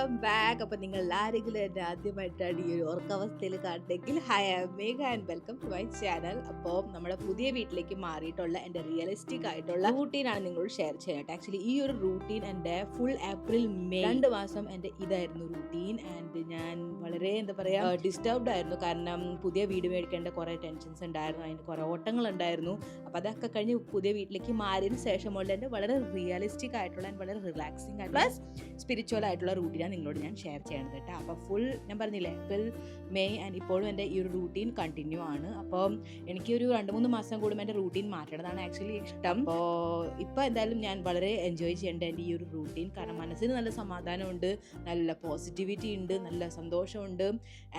Welcome back. അപ്പോൾ നിങ്ങൾ ആരെങ്കിലും എന്നെ ആദ്യമായിട്ടാണ് ഈ ഒരു ഓർക്കാവസ്ഥയിൽ കാണുന്നെങ്കിൽ hi Megha and welcome to my channel. അപ്പോൾ നമ്മുടെ പുതിയ വീട്ടിലേക്ക് മാറിയിട്ടുള്ള എൻ്റെ റിയലിസ്റ്റിക് ആയിട്ടുള്ള റൂട്ടീനാണ് നിങ്ങളോട് ഷെയർ ചെയ്യട്ടെ. ആക്ച്വലി ഈ ഒരു റൂട്ടീൻ എൻ്റെ ഫുൾ ഏപ്രിൽ മെയ് 2 മാസം എൻ്റെ ഇതായിരുന്നു റൂട്ടീൻ. ആൻഡ് ഞാൻ വളരെ ഡിസ്റ്റർബ്ഡ് ആയിരുന്നു. കാരണം പുതിയ വീട് മേടിക്കേണ്ട കുറേ ടെൻഷൻസ് ഉണ്ടായിരുന്നു, അതിന് കുറേ ഓട്ടങ്ങളുണ്ടായിരുന്നു. അപ്പോൾ അതൊക്കെ കഴിഞ്ഞ് പുതിയ വീട്ടിലേക്ക് മാറിയതിന് ശേഷമുള്ള എൻ്റെ വളരെ റിയലിസ്റ്റിക് ആയിട്ടുള്ള വളരെ റിലാക്സിങ് ആയിട്ടുള്ള പ്ലസ് സ്പിരിച്വൽ ആയിട്ടുള്ള റൂട്ടീനാണ് നിങ്ങളോട് ഞാൻ ഷെയർ ചെയ്യണത് കേട്ടോ. അപ്പോൾ ഫുൾ ഞാൻ പറഞ്ഞില്ലേ ഏപ്രിൽ മെയ് ആൻഡ് ഇപ്പോഴും എൻ്റെ ഈ ഒരു റൂട്ടീൻ കണ്ടിന്യൂ ആണ്. അപ്പോൾ എനിക്കൊരു 2-3 മാസം കൂടുമ്പോൾ എൻ്റെ റൂട്ടീൻ മാറ്റണതാണ് ആക്ച്വലി ഇഷ്ടം. അപ്പോൾ ഇപ്പോൾ എന്തായാലും ഞാൻ വളരെ എൻജോയ് ചെയ്യേണ്ട എൻ്റെ ഈ ഒരു റൂട്ടീൻ. കാരണം മനസ്സിന് നല്ല സമാധാനമുണ്ട്, നല്ല പോസിറ്റിവിറ്റി ഉണ്ട്, നല്ല സന്തോഷമുണ്ട്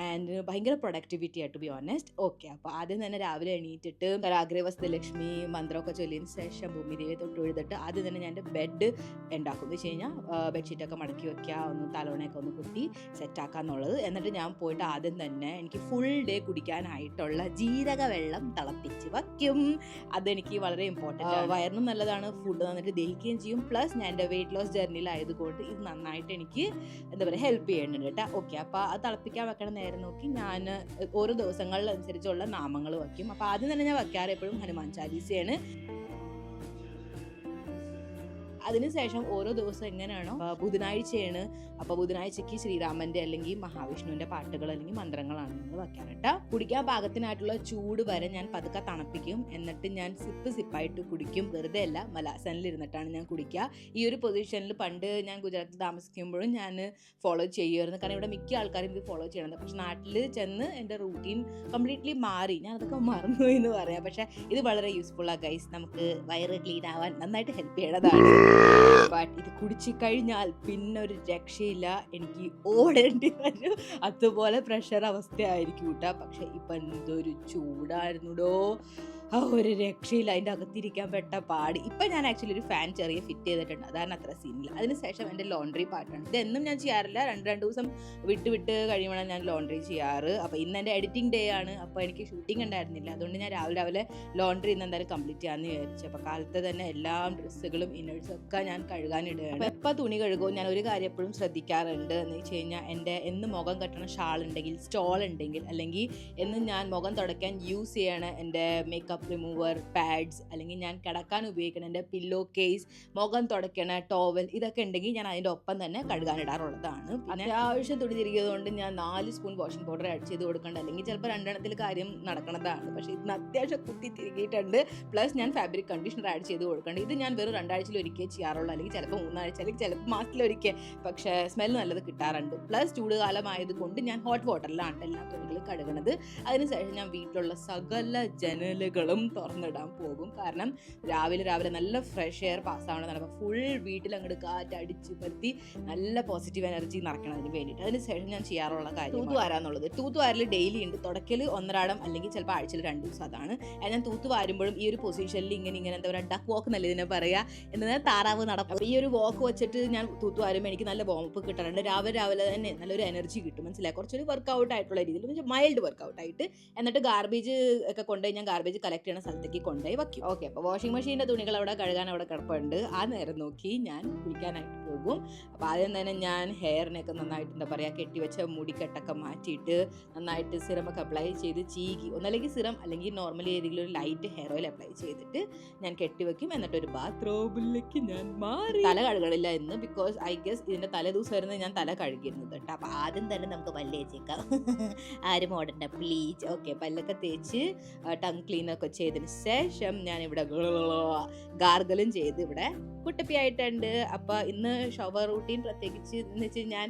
ആൻഡ് ഭയങ്കര പ്രൊഡക്ടിവിറ്റി ആയിട്ട് ബി ഓണസ്റ്റ്. ഓക്കെ, അപ്പോൾ ആദ്യം തന്നെ രാവിലെ എണീറ്റിട്ട് കരാഗ്രവസ്തു ലക്ഷ്മി മന്ത്രമൊക്കെ ചൊല്ലിയതിന് ശേഷം ഭൂമിദേവിയെ തൊട്ട് എഴുതിട്ട് ആദ്യം തന്നെ ഞാൻ എൻ്റെ ബെഡ് ഉണ്ടാക്കും. എന്ന് വെച്ച് കഴിഞ്ഞാൽ ബെഡ്ഷീറ്റൊക്കെ മടക്കി വെക്കുക, ഒന്ന് തലോണയൊക്കെ ഒന്ന് കുത്തി സെറ്റാക്കുക എന്നുള്ളത്. എന്നിട്ട് ഞാൻ പോയിട്ട് ആദ്യം തന്നെ എനിക്ക് ഫുൾ ഡേ കുടിക്കാനായിട്ടുള്ള ജീരക വെള്ളം തിളപ്പിച്ച് വയ്ക്കും. അതെനിക്ക് വളരെ ഇമ്പോർട്ടൻ്റ്. വയറിനും നല്ലതാണ്, ഫുഡ് നന്നായിട്ട് ദഹിക്കുകയും ചെയ്യും. പ്ലസ് ഞാൻ എൻ്റെ വെയിറ്റ് ലോസ് ജേർണിയിലായതുകൊണ്ട് ഇത് നന്നായിട്ട് എനിക്ക് ഹെൽപ്പ് ചെയ്യുന്നുണ്ട് കേട്ടോ. ഓക്കെ, അപ്പോൾ അത് തിളപ്പിക്കാൻ വെക്കണ നേരം നോക്കി ഞാൻ ഓരോ ദിവസങ്ങളിലനുസരിച്ചുള്ള നാമങ്ങൾ വയ്ക്കും. അപ്പോൾ ആദ്യം തന്നെ ഞാൻ വയ്ക്കാറ് എപ്പോഴും ഹനുമാൻ ചാലീസയാണ്. അതിനുശേഷം ഓരോ ദിവസം എങ്ങനെയാണോ ബുധനാഴ്ചയാണ്, അപ്പോൾ ബുധനാഴ്ചയ്ക്ക് ശ്രീരാമൻ്റെ അല്ലെങ്കിൽ മഹാവിഷ്ണുവിൻ്റെ പാട്ടുകൾ അല്ലെങ്കിൽ മന്ത്രങ്ങളാണ് നമ്മൾ വയ്ക്കാൻ കേട്ടോ. കുടിക്കാൻ പാകത്തിനായിട്ടുള്ള ചൂട് വരെ ഞാൻ പതുക്കെ തണുപ്പിക്കും. എന്നിട്ട് ഞാൻ സിപ്പായിട്ട് കുടിക്കും. വെറുതെ അല്ല, മലാസനിൽ ഇരുന്നിട്ടാണ് ഞാൻ കുടിക്കുക. ഈ ഒരു പൊസിഷനിൽ പണ്ട് ഞാൻ ഗുജറാത്തിൽ താമസിക്കുമ്പോഴും ഞാൻ ഫോളോ ചെയ്യുമായിരുന്നു. കാരണം ഇവിടെ മിക്ക ആൾക്കാരും ഇത് ഫോളോ ചെയ്യണത്. പക്ഷെ നാട്ടിൽ ചെന്ന് എൻ്റെ റൂട്ടീൻ കംപ്ലീറ്റ്ലി മാറി, ഞാൻ അതൊക്കെ മറന്നു എന്ന് പറയാം. പക്ഷേ ഇത് വളരെ യൂസ്ഫുള്ളാണ് ഗൈസ്. നമുക്ക് വയറ് ക്ലീൻ ആവാൻ നന്നായിട്ട് ഹെൽപ്പ് ചെയ്യണതാണ്. ബട്ട് ഇത് കുടിച്ചു കഴിഞ്ഞാൽ പിന്നെ ഒരു രക്ഷയില്ല, എനിക്ക് ഓടേണ്ടി വരും. അതുപോലെ പ്രഷർ അവസ്ഥയായിരിക്കും കേട്ടോ. പക്ഷെ ഇപ്പം എന്തൊരു ചൂടായിരുന്നുടോ, ഒരു രക്ഷയില്ല. അതിൻ്റെ അകത്തിരിക്കാൻ പെട്ട പാട്. ഇപ്പം ഞാൻ ആക്ച്വലി ഒരു ഫാൻ ചെറിയ ഫിറ്റ് ചെയ്തിട്ടുണ്ട്, അതാണ് അത്ര സീനില്ല. അതിനുശേഷം എൻ്റെ ലോണ്ട്രി പാർട്ടാണ്. ഇതെന്നും ഞാൻ ചെയ്യാറില്ല, രണ്ട് ദിവസം വിട്ട് കഴിയുമ്പോഴാണ് ഞാൻ ലോണ്ട്രി ചെയ്യാറ്. അപ്പോൾ ഇന്ന് എൻ്റെ എഡിറ്റിംഗ് ഡേ ആണ്, അപ്പോൾ എനിക്ക് ഷൂട്ടിംഗ് ഉണ്ടായിരുന്നില്ല. അതുകൊണ്ട് ഞാൻ രാവിലെ ലോണ്ട്രി ഇന്ന് എന്തായാലും കംപ്ലീറ്റ് ചെയ്യാമെന്ന് വിചാരിച്ചു. അപ്പോൾ കാലത്ത് തന്നെ എല്ലാ ഡ്രസ്സുകളും ഇന്നേഴ്സും ഒക്കെ ഞാൻ കഴുകാനിടുകയാണ്. അപ്പോൾ എപ്പോൾ തുണി കഴുകും ഞാൻ ഒരു കാര്യം എപ്പോഴും ശ്രദ്ധിക്കാറുണ്ട്. എന്ന് വെച്ച് കഴിഞ്ഞാൽ എൻ്റെ എന്ന് മുഖം കെട്ടണ ഷാൾ ഉണ്ടെങ്കിൽ, സ്റ്റോൾ ഉണ്ടെങ്കിൽ, അല്ലെങ്കിൽ എന്ന് ഞാൻ മുഖം തുടയ്ക്കാൻ യൂസ് ചെയ്യണ എൻ്റെ മേക്കപ്പ് റിമൂവർ, പാഡ്സ്, അല്ലെങ്കിൽ ഞാൻ കിടക്കാൻ ഉപയോഗിക്കണം എൻ്റെ പില്ലോ കേസ്, മുഖം തുടയ്ക്കണ ടോവൽ, ഇതൊക്കെ ഉണ്ടെങ്കിൽ ഞാൻ അതിൻ്റെ ഒപ്പം തന്നെ കഴുകാനിടാറുള്ളതാണ്. അത്യാവശ്യം തുണി തിരികിയതുകൊണ്ട് ഞാൻ 4 സ്പൂൺ വാഷിംഗ് പൗഡർ ആഡ് ചെയ്ത് കൊടുക്കേണ്ട, അല്ലെങ്കിൽ ചിലപ്പോൾ 2 കാര്യം നടക്കണതാണ്. പക്ഷേ ഇതിന് അത്യാവശ്യം കുത്തി തിരികിയിട്ടുണ്ട്. പ്ലസ് ഞാൻ ഫാബ്രിക് കണ്ടീഷണർ ആഡ് ചെയ്ത് കൊടുക്കേണ്ടത്. ഇത് ഞാൻ വെറും 2 ആഴ്ചയിൽ ഒരിക്കൽ ചെയ്യാറുള്ളൂ, അല്ലെങ്കിൽ ചിലപ്പോൾ 3 ആഴ്ച, അല്ലെങ്കിൽ ചിലപ്പോൾ മാസത്തിലൊരിക്കൽ. പക്ഷേ സ്മെൽ നല്ലത് കിട്ടാറുണ്ട്. പ്ലസ് ചൂടുകാലമായതുകൊണ്ട് ഞാൻ ഹോട്ട് വാട്ടറിലാണ് എല്ലാ തുണികളും കഴുകണത്. അതിനുശേഷം ഞാൻ വീട്ടിലുള്ള സകല ജനലുകളും തുറന്നിടാൻ പോകും. കാരണം രാവിലെ നല്ല ഫ്രഷ് എയർ പാസ്സാവണമെന്നാണ്. അപ്പോൾ ഫുൾ വീട്ടിൽ അങ്ങോട്ട് കാറ്റടിച്ച് പറ്റി നല്ല പോസിറ്റീവ് എനർജി നിറയ്ക്കണതിന് വേണ്ടിയിട്ട്. അതിനുശേഷം ഞാൻ ചെയ്യാറുള്ള കാര്യം തൂത്തുവാരാന്നുള്ളത്. തൂത്തുവാരൽ ഡെയിലി ഉണ്ട്. തുടക്കൽ 1 അല്ലെങ്കിൽ ചിലപ്പോൾ ആഴ്ചയിൽ 2 ദിവസം. അതാണ് ഞാൻ തൂത്തുവാരുമ്പോഴും ഈ ഒരു പൊസിഷനിൽ ഇങ്ങനെ എന്താ പറയുക, ഡക്ക് വാക്ക് എന്നല്ല ഇതിനെ പറയുക, എന്നാൽ താറാവ് നടക്കും. അപ്പോൾ ഈ ഒരു വാക്ക് വെച്ചിട്ട് ഞാൻ തൂത്തുവാരുമ്പോൾ എനിക്ക് നല്ല വോമപ്പ് കിട്ടാറുണ്ട്. രാവിലെ തന്നെ നല്ലൊരു എനർജി കിട്ടും. മനസ്സിലായി, കുറച്ചൊരു വർക്കൗട്ട് ആയിട്ടുള്ള രീതിയിൽ, മൈൽഡ് വർക്കൗട്ട് ആയിട്ട്. എന്നിട്ട് ഗാർബേജ് ഒക്കെ കൊണ്ടുപോയി ഞാൻ ഗാർബേജ് കളക്ട് ചെയ്യുന്ന സ്ഥലത്തേക്ക് കൊണ്ടുപോയി വയ്ക്കും. ഓക്കെ, അപ്പോൾ വാഷിംഗ് മെഷീൻ്റെ തുണികൾ അവിടെ കഴുകാൻ അവിടെ കിടപ്പുണ്ട്. ആ നേരം നോക്കി ഞാൻ കുളിക്കാനായിട്ട് പോകും. അപ്പോൾ ആദ്യം തന്നെ ഞാൻ ഹെയറിനൊക്കെ നന്നായിട്ട് എന്താ പറയുക, കെട്ടിവെച്ച മുടിക്കെട്ടൊക്കെ മാറ്റിയിട്ട് നന്നായിട്ട് സിറമൊക്കെ അപ്ലൈ ചെയ്ത് ചീകി, ഒന്നല്ലെങ്കിൽ സിറം അല്ലെങ്കിൽ നോർമലി ഏതെങ്കിലും ഒരു ലൈറ്റ് ഹെയർ ഓയിൽ അപ്ലൈ ചെയ്തിട്ട് ഞാൻ കെട്ടിവെക്കും. എന്നിട്ട് ഒരു ബാത്റൂമിലേക്ക് ഞാൻ മാറി. തല കഴുകണില്ല എന്ന്, ബിക്കോസ് ഐ ഗസ് ഇതിൻ്റെ തലേ ദിവസമായിരുന്നു ഞാൻ തല കഴുകിയിരുന്നത് കേട്ടോ. അപ്പോൾ ആദ്യം തന്നെ നമുക്ക് പല്ല് തേച്ചേക്കാം, ആരും ഓടണ്ട പ്ലീസ്. ഓക്കെ, പല്ലൊക്കെ തേച്ച് ടങ് ക്ലീനൊക്കെ ചെയ്തതിന് ശേഷം ഞാനിവിടെ ഗാർഗലും ചെയ്ത് ഇവിടെ കുട്ടപ്പിയായിട്ടുണ്ട്. അപ്പോൾ ഇന്ന് ഷവർ റൂട്ടീൻ പ്രത്യേകിച്ച് എന്ന് വെച്ച് ഞാൻ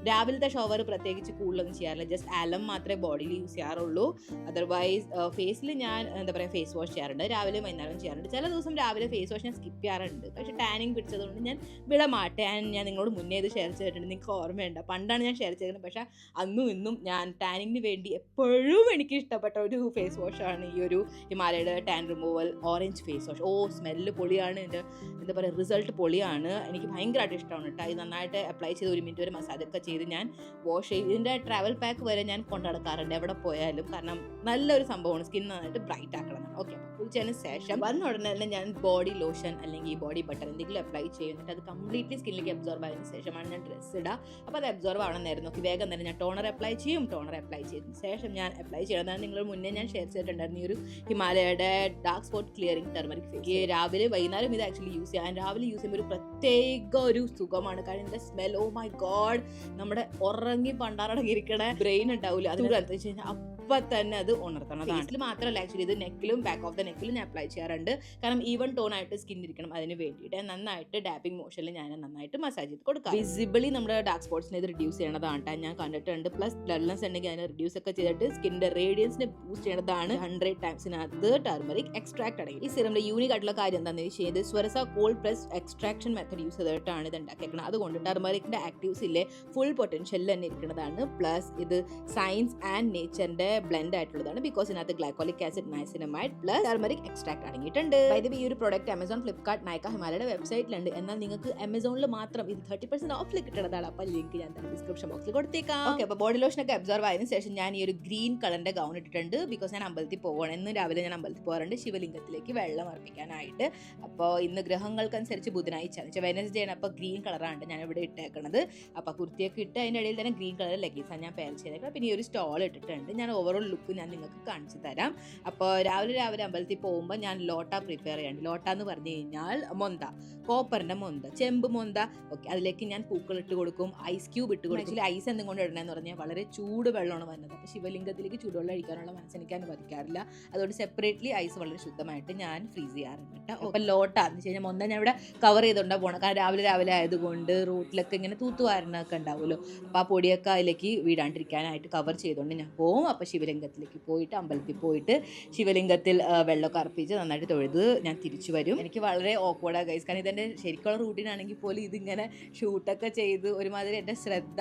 രാവിലത്തെ ഷവർ പ്രത്യേകിച്ച് കൂടുതലൊന്നും ചെയ്യാറില്ല. ജസ്റ്റ് ആലം മാത്രമേ ബോഡിയിൽ യൂസ് ചെയ്യാറുള്ളൂ. അതർവൈസ് ഫേസിൽ ഞാൻ എന്താ പറയുക ഫേസ് വാഷ് ചെയ്യാറുണ്ട്, രാവിലെ വൈകുന്നേരം ചെയ്യാറുണ്ട്. ചില ദിവസം രാവിലെ ഫേസ് വാഷ് ഞാൻ സ്കിപ്പ് ചെയ്യാറുണ്ട്. പക്ഷേ ടാനിങ് പിടിച്ചതുകൊണ്ട് ഞാൻ വിടമാട്ടെ. ഞാൻ നിങ്ങളോട് മുന്നേ ഇത് ഷെയർ ചെയ്തിട്ടുണ്ട്, നിങ്ങൾക്ക് ഓർമ്മയുണ്ട്. പണ്ടാണ് ഞാൻ ഷെയർ ചെയ്തത്, പക്ഷേ അന്നും ഇന്നും ഞാൻ ടാനിങ്ങിന് വേണ്ടി എപ്പോഴും എനിക്ക് ഇഷ്ടപ്പെട്ട ഒരു ഫേസ് വാഷാണ് ഈ ഒരു ഹിമാലയയുടെ tan removal orange face wash. Smell പൊളിയാണ്, എൻ്റെ എന്താ പറയുക റിസൾട്ട് പൊളിയാണ്. എനിക്ക് ഭയങ്കരമായിട്ട് ഇഷ്ടമാണ് കേട്ടോ. ഇത് നന്നായിട്ട് അപ്ലൈ ചെയ്ത് 1 മിനിറ്റ് വരെ മസാജൊക്കെ ചെയ്ത് ഞാൻ വാഷ് ചെയ്ത് ഇതിൻ്റെ ട്രാവൽ പാക്ക് വരെ ഞാൻ കൊണ്ടുനടക്കാറുണ്ട് എവിടെ പോയാലും. കാരണം നല്ലൊരു സംഭവമാണ്, സ്കിൻ നന്നായിട്ട് ബ്രൈറ്റ് ആക്കണം. ഓക്കെ, കുളിച്ചതിന് ശേഷം വന്ന ഉടനെ തന്നെ ഞാൻ ബോഡി ലോഷൻ അല്ലെങ്കിൽ ബോഡി ബട്ടർ എന്തെങ്കിലും അപ്ലൈ ചെയ്യുന്നിട്ട് അത് കംപ്ലീറ്റ്ലി സ്കിന്നിലേക്ക് അബ്സോർബ് ആയതിനു ശേഷമാണ് ഞാൻ ഡ്രസ്സ് ഇടുക. അപ്പോൾ അത് അബ്സോർബ് ആവണം നേരം നോക്കി വേഗം തന്നെ ഞാൻ ടോണർ അപ്ലൈ ചെയ്യും. ടോണർ അപ്ലൈ ചെയ്തതിന് ശേഷം ഞാൻ അപ്ലൈ ചെയ്യണമെന്നാണ് നിങ്ങൾ മുന്നേ ഞാൻ ഷെയർ ചെയ്തിട്ടുണ്ടായിരുന്നു. ഈ ഒരു ഹിമാലയയുടെ dark spot clearing turmeric face രാവിലെ വൈകുന്നേരം ഇത് ആക്ച്വലി യൂസ് ചെയ്യാൻ രാവിലെ യൂസ് ചെയ്യുമ്പോൾ ഒരു പ്രത്യേക ഒരു സുഖമാണ്. കാരണം ഇതിന്റെ സ്മെൽ, ഓ മൈ ഗോഡ്, നമ്മുടെ ഉറങ്ങി പണ്ടാറടങ്ങിയിരിക്കണ ബ്രെയിൻ ഉണ്ടാവില്ല, അത് വെച്ച് കഴിഞ്ഞാൽ അപ്പം തന്നെ അത് ഉണർത്തണം. ഫേസിൽ മാത്രമല്ല ആക്ച്വലി ഇത് നെക്കിലും ബാക്ക് ഓഫ് ദ നെക്കിലും ഞാൻ അപ്ലൈ ചെയ്യാറുണ്ട്. കാരണം ഈവൻ ടോൺ ആയിട്ട് സ്കിൻ ഇരിക്കണം, അതിന് വേണ്ടിയിട്ട് നന്നായിട്ട് ഡാപ്പിംഗ് മോഷനിൽ ഞാൻ നന്നായിട്ട് മസാജ് ചെയ്ത് കൊടുക്കാം. വിസിബിളി നമ്മുടെ ഡാർക്ക് സ്പോട്ട്സിനെ ഇത് റിഡ്യൂസ് ചെയ്യണതാണ് ഞാൻ കണ്ടിട്ടുണ്ട്. പ്ലസ് ഡൾനെസ് ഉണ്ടെങ്കിൽ അതിനെ റിഡ്യൂസ് ഒക്കെ ചെയ്തിട്ട് സ്കിന്നിന്റെ റേഡിയൻസിനെ ബൂസ്റ്റ് ചെയ്യണതാണ്. 100 ടൈംസിനകത്ത് ടർമറിക് എക്സ്ട്രാക്ട് അടങ്ങി. ഈ സിറമിന്റെ യൂണിക് ആയിട്ടുള്ള കാര്യം എന്താണെന്ന് വെച്ച് കഴിഞ്ഞാൽ Swarasa cold press extraction method use ചെയ്തിട്ടാണ് ഇത് ഉണ്ടാക്കിയേക്കുന്നത്. അതുകൊണ്ട് ടർമറിക്കിന്റെ ആക്റ്റീവ്സിലെ ഫുൾ പൊട്ടൻഷ്യലിൽ തന്നെ ഇരിക്കുന്നതാണ്. പ്ലസ് ഇത് സയൻസ് ആൻഡ് നേച്ചറിന്റെ ബ്ലെൻഡ് ആയിട്ടുള്ളതാണ്. ബിക്കോസ് ഇതിനകത്ത് glycolic acid, niacinamide plus turmeric extract അടങ്ങിയിട്ടുണ്ട്. ഈ ഒരു പ്രോഡക്റ്റ് ആമസോൺ, ഫ്ലിപ്കാർട്ട്, നൈക്ക, ഹിമാലയുടെ വെബ്സൈറ്റിലുണ്ട്. എന്നാൽ നിങ്ങൾക്ക് ആമസോണിൽ മാത്രം ഇത് 30% ഓഫിൽ കിട്ടുന്നതാണ്. അപ്പോൾ ലിങ്ക് ഞാൻ ഡിസ്ക്രിപ്ഷൻ ബോക്സിൽ കൊടുത്തേക്കാം. ഓക്കെ, അപ്പോൾ ബോഡി ലോഷനൊക്കെ അബ്സോർവ് ആയതിനു ശേഷം ഞാൻ ഈ ഒരു ഗ്രീൻ കളറിന്റെ ഗൗൺ ഇട്ടിട്ടുണ്ട്. ബിക്കോസ് ഞാൻ അമ്പലത്തിൽ പോവാണ്. ഇന്ന് രാവിലെ ഞാൻ അമ്പലത്തിൽ പോകാറുണ്ട് ശിവലിംഗത്തിലേക്ക് വെള്ളം അർപ്പിക്കാനായിട്ട്. അപ്പോൾ ഇന്ന് ഗ്രഹങ്ങൾക്കനുസരിച്ച് ബുധനാഴ്ച വെനസ്ഡേ ആണ്. അപ്പോൾ ഗ്രീൻ കളറാണ് ഞാൻ ഇവിടെ ഇട്ടേക്കുന്നത്. അപ്പോൾ കുർത്തിയൊക്കെ ഇട്ട് അതിൻ്റെ ഇടയിൽ തന്നെ ഗ്രീൻ കളർ ലെഗീസാണ് ഞാൻ പെയർ ചെയ്തേക്കുന്നത്. പിന്നെ ഈ ഒരു സ്റ്റോൾ ഇട്ടിട്ടുണ്ട്. ഞാൻ ഓവറോൾ ലുക്ക് ഞാൻ നിങ്ങൾക്ക് കാണിച്ചു തരാം. അപ്പോൾ രാവിലെ അമ്പലത്തിൽ പോകുമ്പോൾ ഞാൻ ലോട്ട പ്രിപ്പയർ ചെയ്യാണ്ട്. ലോട്ട എന്ന് പറഞ്ഞു കഴിഞ്ഞാൽ മൊന്ത, കോപ്പറിന്റെ മൊന്ത, ചെമ്പ് മൊന്ത. ഓക്കെ, അതിലേക്ക് ഞാൻ പൂക്കൾ ഇട്ട് കൊടുക്കും, ഐസ് ക്യൂബ് ഇട്ട് കൊടുക്കും. ആക്ച്വലി ഐസ് എന്തും കൊണ്ട് ഇടണമെന്ന് പറഞ്ഞാൽ വളരെ ചൂട് വെള്ളമാണ് വരുന്നത്. അപ്പോൾ ശിവലിംഗത്തിലേക്ക് ചൂടുവെള്ളം അടിക്കാനുള്ള മനസ്സ് എനിക്ക് അനുവദിക്കാറില്ല. അതുകൊണ്ട് സെപ്പറേറ്റ്ലി ഐസ് വളരെ ശുദ്ധമായിട്ട് ഞാൻ ഫ്രീസ് ചെയ്യാറുണ്ട് കേട്ടോ. അപ്പം ലോട്ട എന്ന് വെച്ച് കഴിഞ്ഞാൽ മൊന്ത ഞാൻ ഇവിടെ കവർ ചെയ്തുകൊണ്ടാണ് പോകണം. കാരണം രാവിലെ ആയതുകൊണ്ട് റോട്ടിലൊക്കെ ഇങ്ങനെ തൂത്തുവാരണൊക്കെ ഉണ്ടാവുമല്ലോ. അപ്പോൾ ആ പൊടിയൊക്കെ അതിലേക്ക് വീടാണ്ടിരിക്കാനായിട്ട് കവർ ചെയ്തുകൊണ്ട് ഞാൻ പോകും. അപ്പോൾ ശിവലിംഗത്തിലേക്ക് പോയിട്ട് അമ്പലത്തിൽ പോയിട്ട് ശിവലിംഗത്തിൽ വെള്ളമൊക്കെ അർപ്പിച്ച് നന്നായിട്ട് തൊഴുത് ഞാൻ തിരിച്ചു വരും. എനിക്ക് വളരെ ഓക്വേർഡാണ് ഗൈസ്. കാരണം ഇതെൻ്റെ ശരിക്കുള്ള റൂട്ടീൻ ആണെങ്കിൽ പോലും ഇതിങ്ങനെ ഷൂട്ടൊക്കെ ചെയ്ത് ഒരുമാതിരി എൻ്റെ ശ്രദ്ധ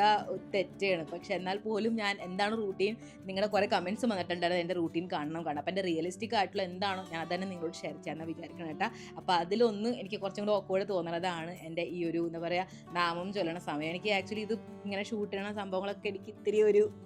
തെറ്റാണ്. പക്ഷെ എന്നാൽ പോലും ഞാൻ എന്താണ് റൂട്ടീൻ, നിങ്ങളുടെ കുറേ കമൻറ്റ്സ് വന്നിട്ടുണ്ടായിരുന്നു എൻ്റെ റൂട്ടീൻ കാണണം. അപ്പോൾ എൻ്റെ റിയലിസ്റ്റിക് ആയിട്ടുള്ള എന്താണോ ഞാൻ അതന്നെ നിങ്ങളോട് ഷെയർ ചെയ്യാമെന്ന് വിചാരിക്കണം കേട്ടോ. അപ്പോൾ അതിലൊന്ന് എനിക്ക് കുറച്ചും കൂടെ ഓക്വേർഡ് തോന്നുന്നതാണ് എൻ്റെ ഈ ഒരു എന്താ പറയുക നാമം ചൊല്ലണ സമയം. എനിക്ക് ആക്ച്വലി ഇത് ഇങ്ങനെ ഷൂട്ട് ചെയ്യണ സംഭവങ്ങളൊക്കെ എനിക്ക് ഇത്തിരി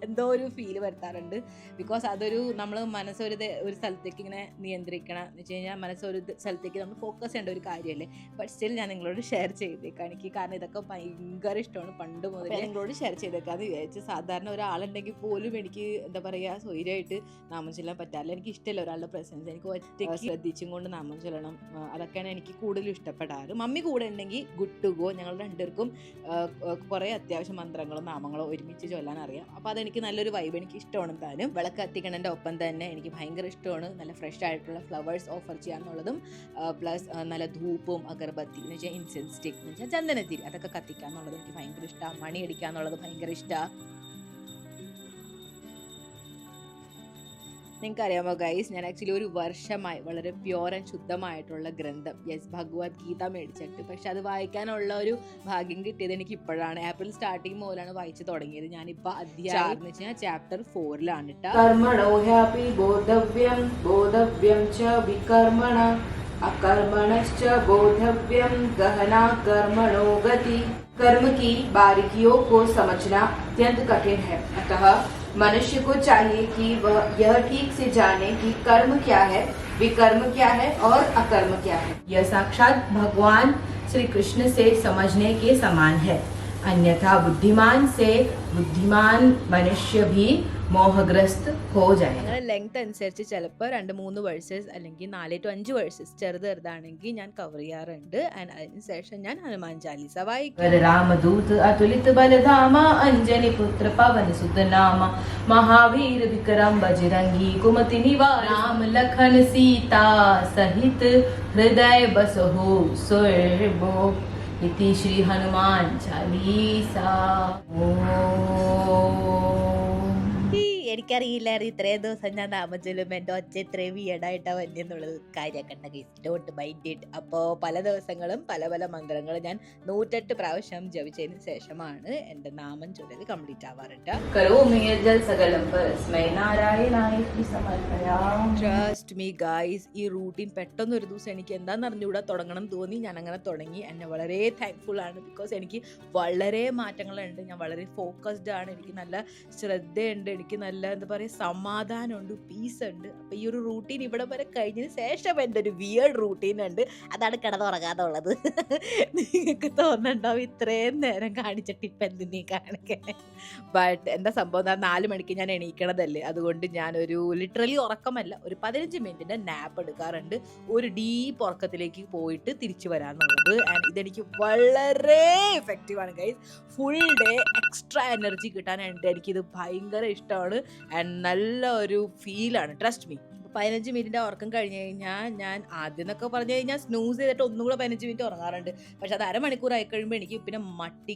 എന്തോ ഒരു ഫീല് വരുത്താറുണ്ട്. ബിക്കോസ് അതൊരു നമ്മൾ മനസ്സൊരു സ്ഥലത്തേക്ക് ഇങ്ങനെ നിയന്ത്രിക്കണം എന്ന് വെച്ച് കഴിഞ്ഞാൽ മനസ്സൊരു സ്ഥലത്തേക്ക് നമ്മൾ ഫോക്കസ് ചെയ്യേണ്ട ഒരു കാര്യമല്ലേ. ബട്ട് സ്റ്റിൽ ഞാൻ നിങ്ങളോട് ഷെയർ ചെയ്തേക്കാം എനിക്ക്. കാരണം ഇതൊക്കെ ഭയങ്കര ഇഷ്ടമാണ് പണ്ട് മുതൽ നിങ്ങളോട് ഷെയർ ചെയ്തേക്കാന്ന് വിചാരിച്ച്. സാധാരണ ഒരാളുണ്ടെങ്കിൽ പോലും എനിക്ക് എന്താ പറയുക സ്വൈര്യമായിട്ട് നാമം ചൊല്ലാൻ പറ്റാറില്ല. എനിക്ക് ഇഷ്ടമല്ല ഒരാളുടെ പ്രസൻസ്. എനിക്ക് ഒറ്റയ്ക്ക് ശ്രദ്ധിച്ചും കൊണ്ട് നാമം ചൊല്ലണം, അതൊക്കെയാണ് എനിക്ക് കൂടുതലും ഇഷ്ടപ്പെടാറ്. മമ്മി കൂടെ ഉണ്ടെങ്കിൽ ഗുഡ് ടു ഗോ. ഞങ്ങൾ രണ്ടുപേർക്കും കുറേ അത്യാവശ്യം മന്ത്രങ്ങളും നാമങ്ങളോ ഒരുമിച്ച് ചൊല്ലാൻ അറിയാം. അപ്പോൾ അതെനിക്ക് നല്ലൊരു വൈബ്, എനിക്ക് ഇഷ്ടമാണ്. താനും വിളക്ക് കത്തിക്കണതിൻ്റെ ഒപ്പം തന്നെ എനിക്ക് ഭയങ്കര ഇഷ്ടമാണ് നല്ല ഫ്രഷ് ആയിട്ടുള്ള ഫ്ലവേഴ്സ് ഓഫർ ചെയ്യാന്നുള്ളതും. പ്ലസ് നല്ല ധൂപ്പും അഗർബത്തി എന്ന് വെച്ചാൽ ഇൻസെൻസ് സ്റ്റിക്ക് എന്ന് വെച്ചാൽ ചന്ദനത്തിരി അതൊക്കെ കത്തിക്കാന്നുള്ളത് എനിക്ക് ഭയങ്കര ഇഷ്ടമാണ്. മണി അടിക്കാന്നുള്ളത് ഭയങ്കര ഇഷ്ടമാണ്. നിങ്ങൾക്കറിയാമോ ഗൈസ്, ഞാൻ ആക്ച്വലി ഒരു വർഷമായി വളരെ പ്യുവർ ആൻഡ് ശുദ്ധമായിട്ടുള്ള ഗ്രന്ഥം ഭഗവത്ഗീത മേടിച്ചിട്ട്. പക്ഷെ അത് വായിക്കാനുള്ള ഒരു ഭാഗ്യം കിട്ടിയത് എനിക്ക് ഇപ്പോഴാണ്. ഏപ്രിൽ സ്റ്റാർട്ടിങ് മുതലാണ് വായിച്ചു തുടങ്ങിയത്. ഞാനിപ്പോൾ അധ്യായം എന്ന് വെച്ചാൽ ചാപ്റ്റർ 4 കർമ്മണോ ഹ്യാപി ബോധവ്യം ബോധവ്യം ച വികർമ്മണ अकर्मणश्च बोधव्यम गहना कर्मणो गति। कर्म की बारीकियों को समझना अत्यंत कठिन है, अतः मनुष्य को चाहिए कि वह यह ठीक से जाने कि कर्म क्या है, विकर्म क्या है और अकर्म क्या है। यह साक्षात भगवान श्री कृष्ण से समझने के समान है, अन्यथा बुद्धिमान से बुद्धिमान मनुष्य भी മോഹഗ്രസ്ത് ഹോ ജായ. അങ്ങനെ ലെങ്ത് അനുസരിച്ച് ചിലപ്പോൾ 2-3 വേഴ്സസ് അല്ലെങ്കിൽ 4-5 വേഴ്സസ് ചെറുതാണെങ്കിൽ ഞാൻ കവർ ചെയ്യാറുണ്ട്. ആൻഡ് അതിനുശേഷം ഞാൻ ഹനുമാൻ ചാലീസ വായിക്കും. രാമദൂത് അതുലിത് ബലധാമ അഞ്ജനി പുത്ര പവന സുതനാമ മഹാവീര വിക്രം ബജരംഗി കുമതി നിവാര രാം ലഖൻ സീതാ സഹിത് ഹൃദയ ബസഹോ സ്വർബോ इति श्री हनुमान चालीसा. എനിക്കറിയില്ലായിരുന്നു ഇത്രയും ദിവസം ഞാൻ നാമജലും എൻ്റെ ഒച്ച ഇത്രയും വീടായിട്ടാ വന്നെന്നുള്ളത്. കാര്യക്കണ്ട ഗൈസ്, ഡോണ്ട് മൈൻഡ് ഇറ്റ്. അപ്പോൾ പല ദിവസങ്ങളും പല പല മന്ത്രങ്ങൾ ഞാൻ 108 പ്രാവശ്യം ജപിച്ചതിന് ശേഷമാണ് എൻ്റെ നാമം ചൊല്ലൽ കംപ്ലീറ്റ് ആവാറുണ്ട്. ട്രസ്റ്റ് മീ ഗൈസ്, ഈ റൂട്ടീൻ പെട്ടെന്ന് ഒരു ദിവസം എനിക്ക് എന്താണെന്ന് അറിഞ്ഞുകൂടാ തുടങ്ങണം തോന്നി. ഞാൻ അങ്ങനെ തുടങ്ങി. എന്നെ വളരെ താങ്ക്ഫുൾ ആണ്. ബിക്കോസ് എനിക്ക് വളരെ മാറ്റങ്ങളുണ്ട്. ഞാൻ വളരെ ഫോക്കസ്ഡ് ആണ്. എനിക്ക് നല്ല ശ്രദ്ധയുണ്ട്. എനിക്ക് നല്ല എന്താ പറയുക സമാധാനമുണ്ട്, പീസ് ഉണ്ട്. അപ്പോൾ ഈ ഒരു റൂട്ടീൻ ഇവിടെ വരെ കഴിഞ്ഞതിന് ശേഷം എൻ്റെ ഒരു വിയേർഡ് റൂട്ടീൻ ഉണ്ട്. അതാണ് കിടന്നുറങ്ങാതെ ഉള്ളത്. നിങ്ങൾക്ക് തോന്നുന്നുണ്ടാവും ഇത്രയും നേരം കാണിച്ചിട്ട് ഇപ്പം എന്തിനീ കാണിക്കണേ. ബട്ട് എന്താ സംഭവം, 4 മണിക്ക് ഞാൻ എണീക്കണതല്ലേ, അതുകൊണ്ട് ഞാനൊരു ലിറ്ററലി ഉറക്കമല്ല, ഒരു 15 മിനിറ്റിൻ്റെ നാപ്പ് എടുക്കാറുണ്ട്. ഒരു ഡീപ്പ് ഉറക്കത്തിലേക്ക് പോയിട്ട് തിരിച്ചു വരാമെന്നുള്ളത്. ആൻഡ് ഇതെനിക്ക് വളരെ എഫക്റ്റീവാണ് guys. Full day extra energy കിട്ടാനായിട്ട് എനിക്കിത് ഭയങ്കര ഇഷ്ടമാണ്. ആൻഡ് നല്ല ഒരു ഫീലാണ്, ട്രസ്റ്റ് മീ. 15 മിനിറ്റിൻ്റെ ഉറക്കം കഴിഞ്ഞ് കഴിഞ്ഞാൽ ഞാൻ ആദ്യം എന്നൊക്കെ പറഞ്ഞു കഴിഞ്ഞാൽ സ്നൂസ് ചെയ്തിട്ട് ഒന്നും കൂടെ 15 മിനിറ്റ് ഉറങ്ങാറുണ്ട്. പക്ഷെ അത് അരമണിക്കൂറായി കഴിയുമ്പോൾ എനിക്ക് പിന്നെ മത്ത്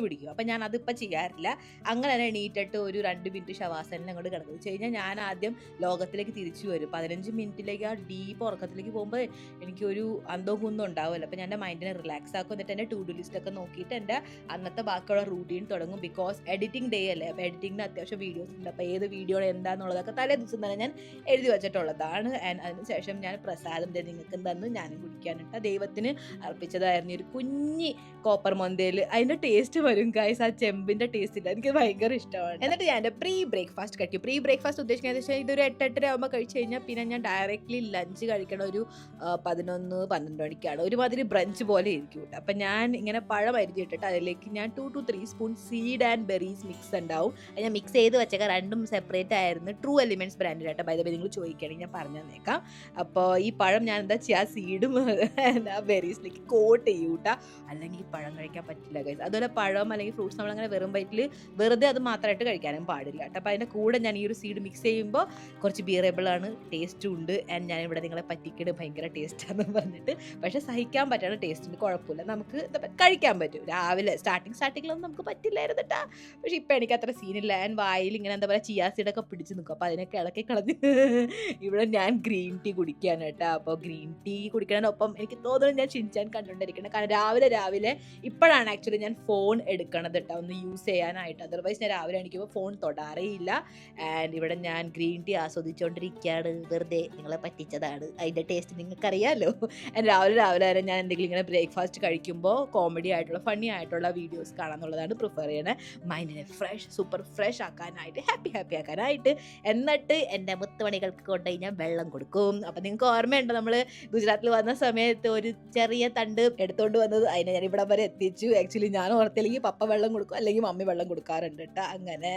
പിടിക്കും. അപ്പം ഞാൻ അതിപ്പോൾ ചെയ്യാറില്ല. അങ്ങനെ തന്നെ എണീറ്റിട്ട് ഒരു 2 മിനിറ്റ് ശവാസനം അങ്ങോട്ട് കിടക്കും വെച്ച് കഴിഞ്ഞാൽ ഞാൻ ആദ്യം ലോകത്തിലേക്ക് തിരിച്ചു വരും. 15 മിനിറ്റിലേക്ക് ആ ഡീപ്പ് ഉറക്കത്തിലേക്ക് പോകുമ്പോൾ എനിക്കൊരു അന്തവും കുന്തവും ഉണ്ടാവുമല്ലോ. അപ്പം ഞാൻ എൻ്റെ മൈൻഡിനെ റിലാക്സ് ആക്കും. എന്നിട്ട് എൻ്റെ ടു ഡു ലിസ്റ്റൊക്കെ നോക്കിയിട്ട് എൻ്റെ അന്നത്തെ ബാക്കിയുള്ള റൂട്ടീൻ തുടങ്ങും. ബിക്കോസ് എഡിറ്റിംഗ് ഡേ അല്ലേ, അപ്പോൾ എഡിറ്റിങ്ങിന് അത്യാവശ്യം വീഡിയോസ് ഉണ്ട്. അപ്പോൾ ഏത് വീഡിയോ എന്താണെന്നുള്ളതൊക്കെ തലേ ദിവസം തന്നെ ഞാൻ എഴുതി വെച്ചിട്ടുള്ളതാണ്. ആൻഡ് അതിനുശേഷം ഞാൻ പ്രസാദം നിങ്ങൾക്ക് തന്നു ഞാനും കുടിക്കാനിട്ട ദൈവത്തിന് അർപ്പിച്ചതായിരുന്നു ഒരു കുഞ്ഞി കോപ്പർ മൊന്തയിൽ. അതിൻ്റെ ടേസ്റ്റ് വരും ഗൈസ്, ആ ചെമ്പിൻ്റെ ടേസ്റ്റ് ഇല്ല, എനിക്ക് ഭയങ്കര ഇഷ്ടമാണ്. എന്നിട്ട് ഞാൻ എൻ്റെ പ്രീ ബ്രേക്ക്ഫാസ്റ്റ് കഴിക്കും. പ്രീ ബ്രേക്ക്ഫാസ്റ്റ് ഉദ്ദേശിക്കുന്നത് വെച്ചാൽ ഇതൊരു 8-8:30 ആകുമ്പോൾ കഴിച്ച് കഴിഞ്ഞാൽ പിന്നെ ഞാൻ ഡയറക്റ്റ്ലി ലഞ്ച് കഴിക്കണം ഒരു 11-12 മണിക്കാണ്. ഒരുമാതിരി ബ്രഞ്ച് പോലെ ഇരിക്കും. അപ്പം ഞാൻ ഇങ്ങനെ പഴം അരിഞ്ഞിട്ടിട്ട് അതിലേക്ക് ഞാൻ 2 to 3 spoon seed and berries mix ഉണ്ടാവും. അത് ഞാൻ മിക്സ് ചെയ്ത് വെച്ചേക്കാം. രണ്ടും സെപ്പറേറ്റ് ആയിരുന്നു. ട്രൂ എലിമെൻറ്റ്സ് ബ്രാൻഡിലായിട്ട്. ബൈ ദ വേ നിങ്ങൾ ചോദിക്കുകയാണെങ്കിൽ ഞാൻ പറഞ്ഞു തന്നേക്കാം. അപ്പോൾ ഈ പഴം ഞാൻ എന്താ ചെയ്യുക, സീഡും ബെറീസിലേക്ക് കോട്ട് ചെയ്യൂട്ടാ, അല്ലെങ്കിൽ ഈ പഴം കഴിക്കാൻ പറ്റില്ല ഗൈസ്. അതുപോലെ പഴം അല്ലെങ്കിൽ ഫ്രൂട്ട്സ് നമ്മളങ്ങനെ വെറും വയറ്റിൽ വെറുതെ അത് മാത്രമായിട്ട് കഴിക്കാനും പാടില്ല കേട്ടോ. അപ്പോൾ അതിൻ്റെ കൂടെ ഞാൻ ഈ ഒരു സീഡ് മിക്സ് ചെയ്യുമ്പോൾ കുറച്ച് ബിയറബിളാണ്, ടേസ്റ്റും ഉണ്ട്. ആൻഡ് ഞാനിവിടെ നിങ്ങളെ പറ്റിക്കിട്ട് ഭയങ്കര ടേസ്റ്റാണെന്ന് പറഞ്ഞിട്ട്, പക്ഷേ സഹിക്കാൻ പറ്റാണ് ടേസ്റ്റിന് കുഴപ്പമില്ല, നമുക്ക് കഴിക്കാൻ പറ്റും. രാവിലെ സ്റ്റാർട്ടിങ്ങിലൊന്നും നമുക്ക് പറ്റില്ലായിരുന്നു കേട്ടോ. പക്ഷേ ഇപ്പം എനിക്ക് അത്ര സീനില്ല. ആൻഡ് വായിൽ ഇങ്ങനെ എന്താ പറയുക ചിയാ സീഡൊക്കെ പിടിച്ച് നിൽക്കും. അപ്പോൾ അതിനൊക്കെ ഇളക്കി കളഞ്ഞ് ഇവിടെ ഞാൻ ഗ്രീൻ ടീ കുടിക്കുകയാണ് കേട്ടോ. അപ്പോൾ ഗ്രീൻ ടീ കുടിക്കണതിനൊപ്പം എനിക്ക് തോന്നുന്നു ഞാൻ ഷിൻചാൻ കണ്ടുകൊണ്ടിരിക്കണം. കാരണം രാവിലെ ഇപ്പോഴാണ് ആക്ച്വലി ഞാൻ ഫോൺ എടുക്കണത് കേട്ടോ, ഒന്ന് യൂസ് ചെയ്യാനായിട്ട്. അതർവൈസ് ഞാൻ രാവിലെ എണീക്കുമ്പോൾ ഫോൺ തൊടാറേയില്ല. ആൻഡ് ഇവിടെ ഞാൻ ഗ്രീൻ ടീ ആസ്വദിച്ചുകൊണ്ടിരിക്കുകയാണ്. വെറുതെ നിങ്ങളെ പറ്റിച്ചതാണ്, അതിൻ്റെ ടേസ്റ്റ് നിങ്ങൾക്കറിയാമല്ലോ. ആൻഡ് രാവിലെ വരെ ഞാൻ എന്തെങ്കിലും ഇങ്ങനെ ബ്രേക്ക്ഫാസ്റ്റ് കഴിക്കുമ്പോൾ കോമഡി ആയിട്ടുള്ള ഫണ്ണി ആയിട്ടുള്ള വീഡിയോസ് കാണാമെന്നുള്ളതാണ് പ്രിഫർ ചെയ്യണത്. മൈൻഡിനെ സൂപ്പർ ഫ്രഷ് ആക്കാനായിട്ട്, ഹാപ്പി ആക്കാനായിട്ട്. എന്നിട്ട് എൻ്റെ മുത്തുമണികൾക്ക് കൊണ്ടുപോയി ഞാൻ വെള്ളം കൊടുക്കും. അപ്പം നിങ്ങൾക്ക് ഓർമ്മയുണ്ട് നമ്മൾ ഗുജറാത്തിൽ വന്ന സമയത്ത് ഒരു ചെറിയ തണ്ട് എടുത്തുകൊണ്ട് വന്നത്, അതിനെ ഞാൻ ഇവിടെ വരെ എത്തിച്ചു. ആക്ച്വലി ഞാൻ ഓർത്തില്ലെങ്കിൽ പപ്പ വെള്ളം കൊടുക്കും, അല്ലെങ്കിൽ മമ്മി വെള്ളം കൊടുക്കാറുണ്ട് കേട്ടോ. അങ്ങനെ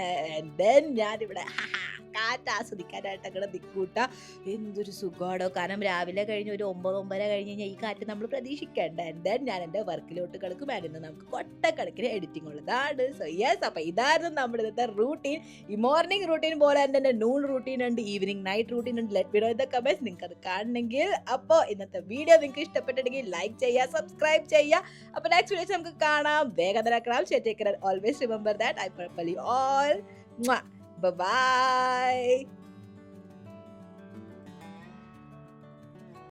ദെൻ ഞാനിവിടെ കാറ്റ് ആസ്വദിക്കാനായിട്ട് അങ്ങനെ നിൽക്കൂട്ട. എന്തൊരു സുഖമാണോ, കാരണം രാവിലെ കഴിഞ്ഞ് ഒരു 9-9:30 കഴിഞ്ഞ് കഴിഞ്ഞാൽ ഈ കാറ്റ് നമ്മൾ പ്രതീക്ഷിക്കേണ്ട. ദെൻ ഞാൻ എൻ്റെ വർക്കിലോട്ട് കിടക്കും. ആയിരുന്നു നമുക്ക് കൊട്ടക്കണക്കിന് എഡിറ്റിംഗ് ഉള്ളതാണ്. സോ യെസ്, അപ്പോൾ ഇതായിരുന്നു നമ്മുടെ ഇന്നത്തെ റൂട്ടീൻ. ഈ മോർണിംഗ് റൂട്ടീൻ പോലെ തന്നെ നൂൺ റൂട്ടീൻ ഉണ്ട്, ഈവനിങ് നൈറ്റ് റൂട്ടീൻ ഉണ്ട്. Let me know in the comments നിങ്ങൾക്ക് അത് കാണണമെങ്കിൽ. അപ്പോൾ ഇന്നത്തെ വീഡിയോ നിങ്ങൾക്ക് ഇഷ്ടപ്പെട്ടിട്ടുണ്ടെങ്കിൽ ലൈക്ക് ചെയ്യുക, സബ്സ്ക്രൈബ് ചെയ്യുക. അപ്പോൾ നെക്സ്റ്റ് വീഡിയോസ് നമുക്ക് കാണാം. വേഗം always remember that I purply all. Bye-bye.